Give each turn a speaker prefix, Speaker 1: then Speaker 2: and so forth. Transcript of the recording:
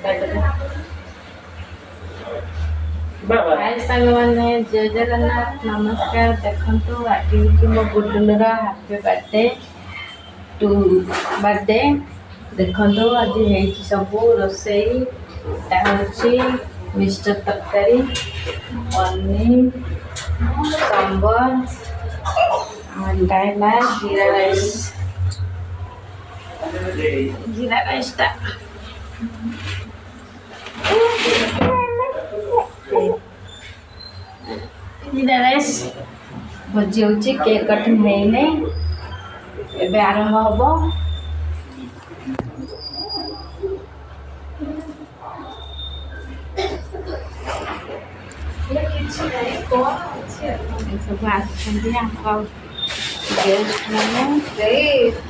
Speaker 1: हाय सांग मैंने जय जगन्नाथ नमस्कार देखो आज मो गुडुलर हैप्पी बर्थडे टू बर्थडे देखो आज सब रोसई मिक्सचर तरकारी पनीर सांबर डालमा जीरा राइस टा जीरा राइस भोजी हो केक कटिंग है एबे आरंभ हम सब आस गेस्ट मैंने